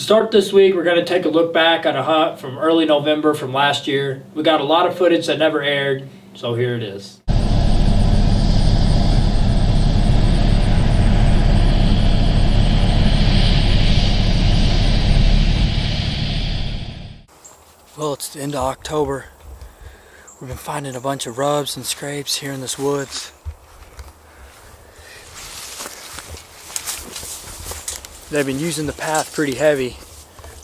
To start this week, we're going to take a look back at a hunt from early November from last year. We got a lot of footage that never aired, so here it is. Well, it's the end of October. We've been finding a bunch of rubs and scrapes here in this woods. They've been using the path pretty heavy.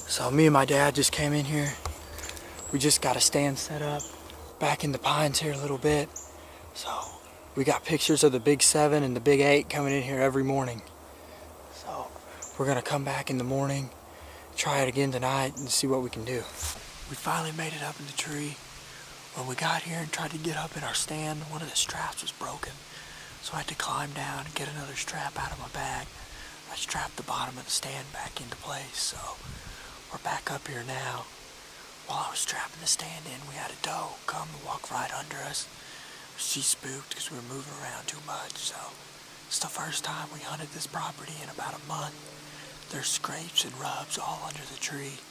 So me and my dad just came in here. We just got a stand set up back in the pines here a little bit. So we got pictures of the big 7 and the big 8 coming in here every morning. So we're gonna come back in the morning, try it again tonight and see what we can do. We finally made it up in the tree. When we got here and tried to get up in our stand, one of the straps was broken. So I had to climb down and get another strap out of my bag. I strapped the bottom of the stand back into place, so we're back up here now. While I was strapping the stand in, we had a doe come and walk right under us. She spooked because we were moving around too much, so it's the first time we hunted this property in about a month. There's scrapes and rubs all under the tree.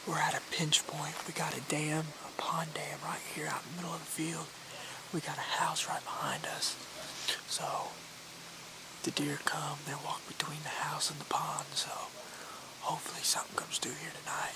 We're at a pinch point. We got a dam, a pond dam right here out in the middle of the field. We got a house right behind us. So the deer come, they walk between the house and the pond, so hopefully something comes through here tonight.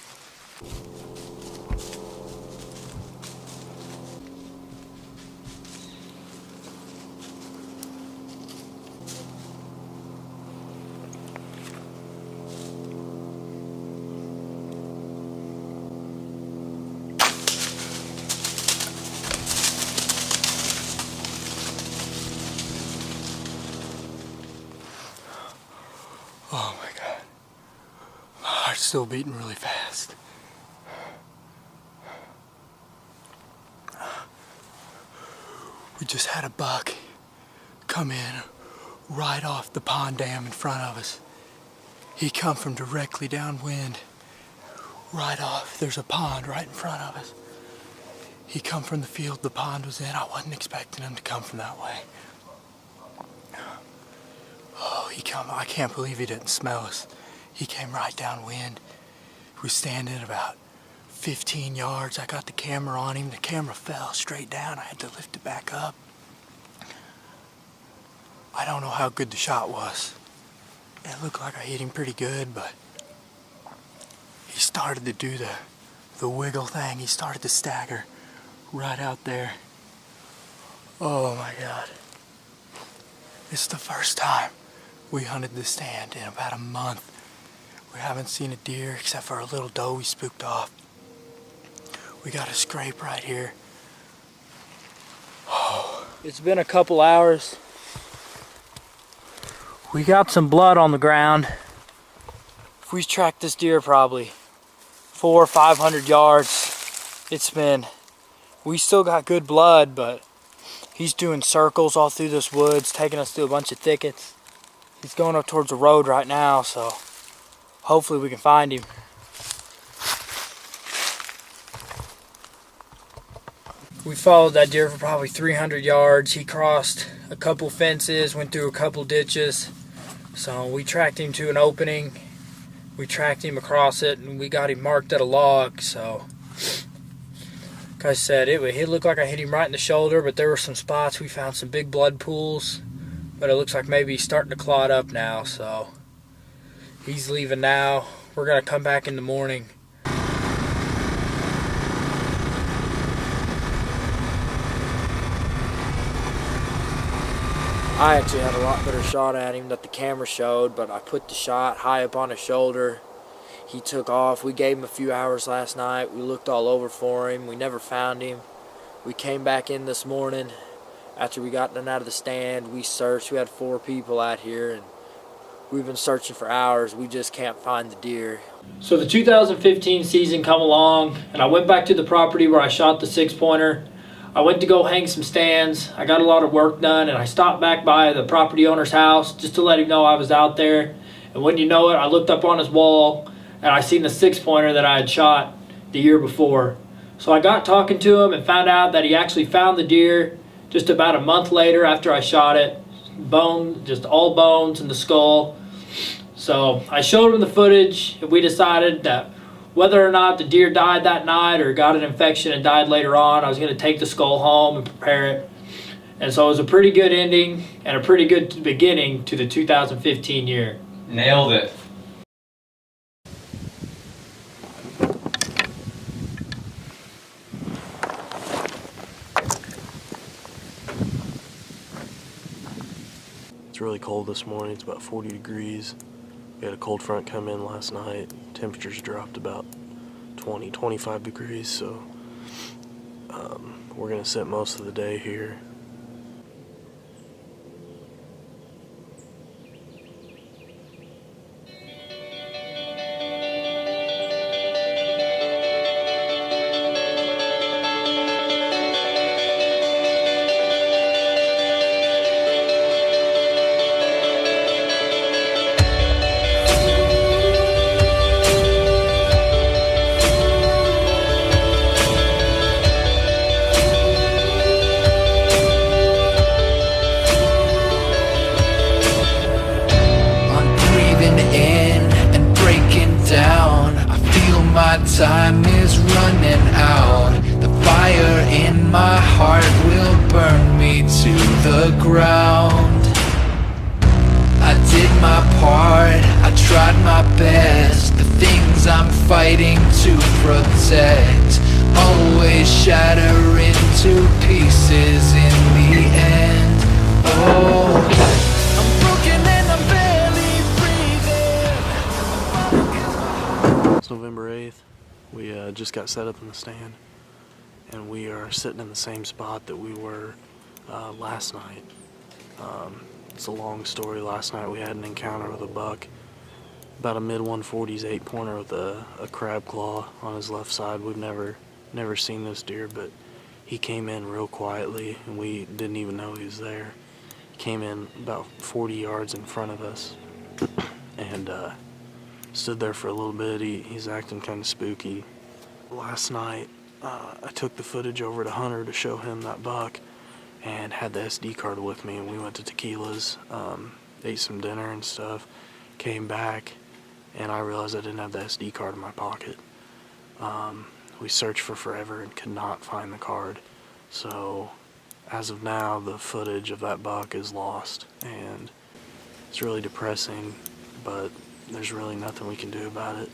Oh my God. My heart's still beating really fast. We just had a buck come in right off the pond dam in front of us. He come from directly downwind, right off. There's a pond right in front of us. He come from the field the pond was in. I wasn't expecting him to come from that way. Oh, he come, I can't believe he didn't smell us. He came right downwind. We was standing about 15 yards. I got the camera on him. The camera fell straight down. I had to lift it back up. I don't know how good the shot was. It looked like I hit him pretty good, but he started to do the wiggle thing. He started to stagger right out there. Oh my God. It's the first time we hunted this stand in about a month. We haven't seen a deer except for a little doe we spooked off. We got a scrape right here. Oh. It's been a couple hours. We got some blood on the ground. We've tracked this deer probably 400 or 500 yards. We still got good blood, but he's doing circles all through this woods, taking us through a bunch of thickets. He's going up towards the road right now, so hopefully we can find him. We followed that deer for probably 300 yards. He crossed a couple fences, went through a couple ditches. So we tracked him to an opening. We tracked him across it, and we got him marked at a log. So, like I said, it looked like I hit him right in the shoulder, but there were some spots. We found some big blood pools, but it looks like maybe he's starting to clot up now. So he's leaving now. We're gonna come back in the morning. I actually had a lot better shot at him that the camera showed, but I put the shot high up on his shoulder. He took off. We gave him a few hours last night. We looked all over for him. We never found him. We came back in this morning. After we got done out of the stand, we searched. We had 4 people out here, and we've been searching for hours. We just can't find the deer. So the 2015 season come along, and I went back to the property where I shot the 6-pointer. I went to go hang some stands. I got a lot of work done, and I stopped back by the property owner's house just to let him know I was out there. And when you know it, I looked up on his wall, and I seen the 6-pointer that I had shot the year before. So I got talking to him and found out that he actually found the deer just about a month later after I shot it. Bone, just all bones in the skull. So I showed him the footage, and we decided that whether or not the deer died that night or got an infection and died later on, I was going to take the skull home and prepare it. And so it was a pretty good ending and a pretty good beginning to the 2015 year. Nailed it. It's really cold this morning. It's about 40 degrees. We had a cold front come in last night. Temperatures dropped about 20, 25 degrees, so we're gonna sit most of the day here. Time is running out. The fire in my heart will burn me to the ground. I did my part, I tried my best. The things I'm fighting to protect always shatter into pieces in the end. Oh, I'm broken and I'm barely breathing. It's November 8th. We just got set up in the stand, and we are sitting in the same spot that we were last night. It's a long story. Last night we had an encounter with a buck, about a mid-140s 8-pointer with a crab claw on his left side. We've never seen this deer, but he came in real quietly, and we didn't even know he was there. He came in about 40 yards in front of us, and stood there for a little bit. He's acting kind of spooky. Last night, I took the footage over to Hunter to show him that buck, and had the SD card with me, and we went to Tequila's, ate some dinner and stuff, came back, and I realized I didn't have the SD card in my pocket. We searched for forever and could not find the card. So, as of now, the footage of that buck is lost, and it's really depressing, but there's really nothing we can do about it.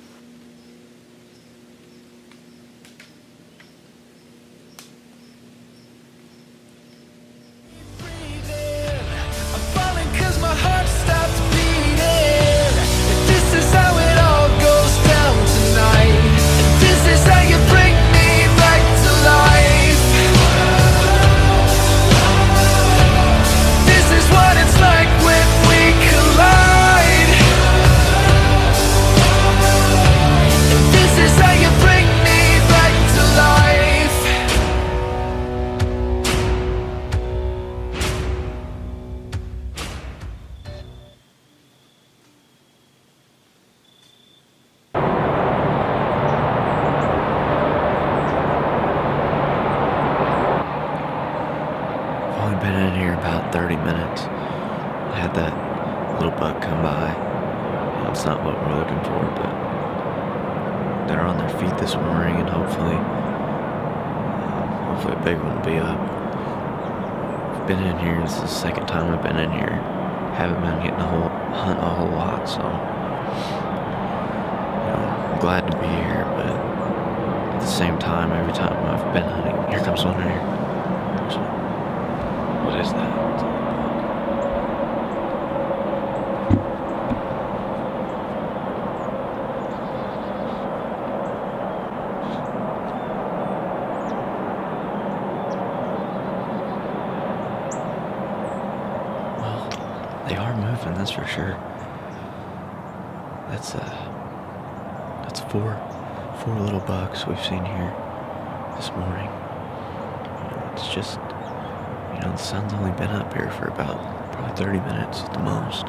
Been in here about 30 minutes. I had that little buck come by. It's not what we're looking for, but they're on their feet this morning, and hopefully a big one will be up. I've been in here. This is the second time I've been in here. Haven't been getting to hunt a whole lot, so I'm glad to be here, but at the same time, every time I've been hunting, here comes one here. So, what is that? Well, they are moving, that's for sure. That's four little bucks we've seen here this morning. It's just, the sun's only been up here for about probably 30 minutes at the most.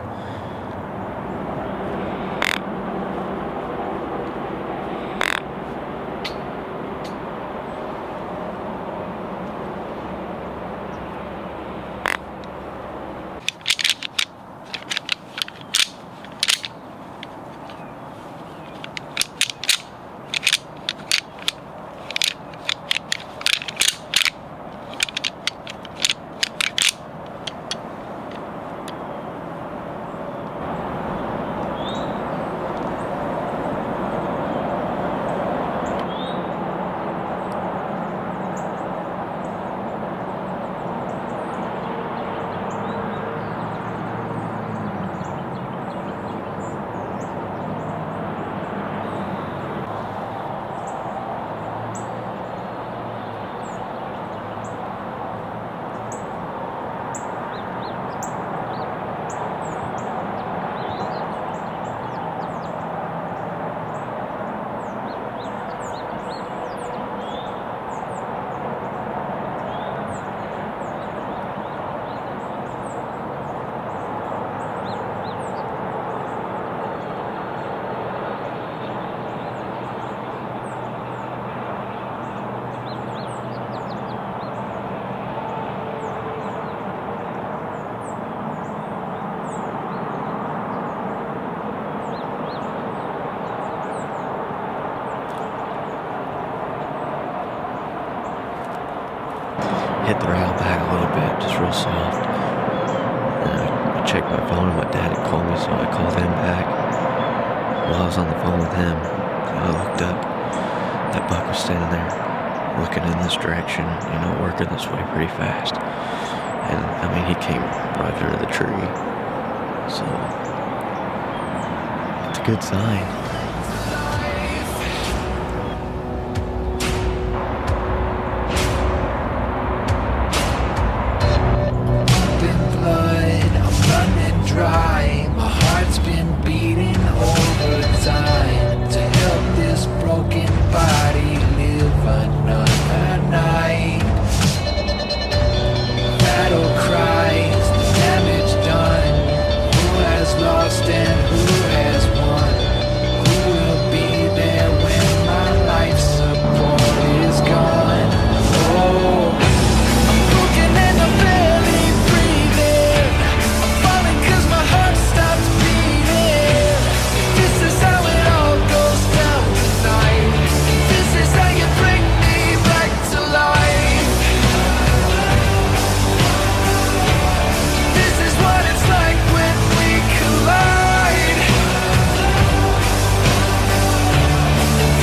hit the rail back a little bit, just real soft. And I checked my phone and my dad had called me, so I called him back. While I was on the phone with him, I looked up. That buck was standing there, looking in this direction, working this way pretty fast. And I mean, he came right under the tree. So it's a good sign. Dry. My heart's been beating overtime to help this broken body live another night. Battle cries, the damage done. Who has lost and who has won? Who will be there when my life support is gone? Oh, I'm broken and I'm barely breathing. I'm falling 'cause my heart stops beating. This is how it all goes down tonight. This is how you bring me back to life. This is what it's like when we collide.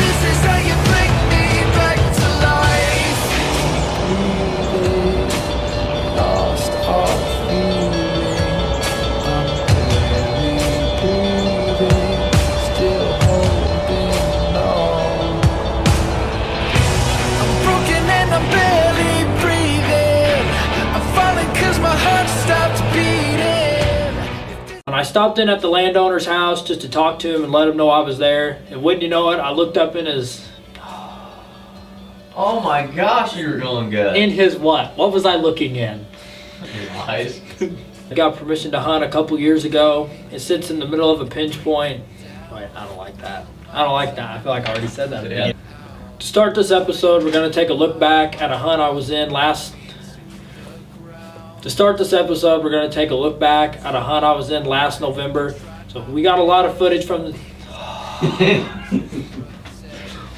This is how you bring me back to life. Breathing, lost all feeling. I'm barely breathing, still holding on. I'm broken and I'm barely breathing. I'm falling 'cause my heart stopped beating. And I stopped in at the landowner's house just to talk to him and let him know I was there. And wouldn't you know it, I looked up in his Oh my gosh, you were going good. what? What was I looking in? Your eyes. I got permission to hunt a couple years ago. It sits in the middle of a pinch point. Wait, I don't like that. I don't like that. I feel like I already said that. Yeah. To start this episode, we're going to take a look back at a hunt I was in last. To start this episode, we're going to take a look back at a hunt I was in last November. So we got a lot of footage from the.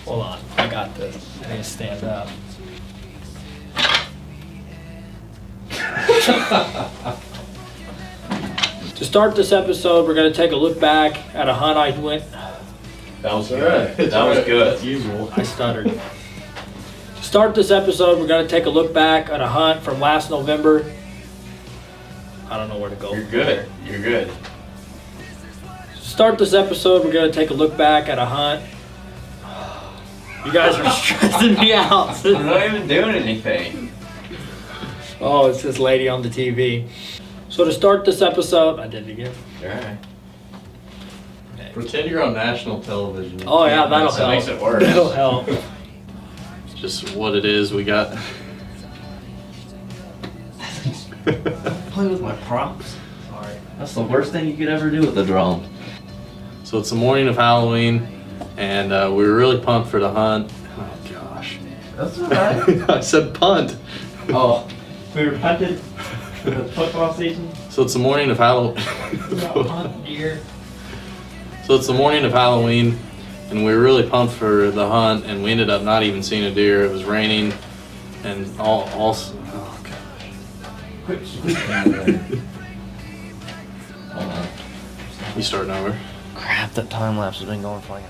Hold on, I got this. I need to stand up. To start this episode, we're going to take a look back at a hunt I went. That was good. That was good. As usual. I stuttered. To start this episode, we're going to take a look back at a hunt from last November. I don't know where to go. You're good. You're good. To start this episode, we're going to take a look back at a hunt. You guys are stressing me out. I'm not even doing anything. Oh, it's this lady on the TV. So to start this episode, I did it again. Alright. Pretend you're on national television. Oh yeah, that'll That help. makes it worse. That'll help. It's just what it is. We got. Play with my props. Sorry. That's the worst thing you could ever do with a drone. So it's the morning of Halloween, and we were really pumped for the hunt. Oh gosh. That's alright. I said punt. Oh, we were punted for the football season. So it's the morning of Halloween. Hunt deer. So it's the morning of Halloween, and we were really pumped for the hunt, and we ended up not even seeing a deer. It was raining, and all oh gosh. Quick down there. Hold on. You starting over? Crap, that time lapse has been going for like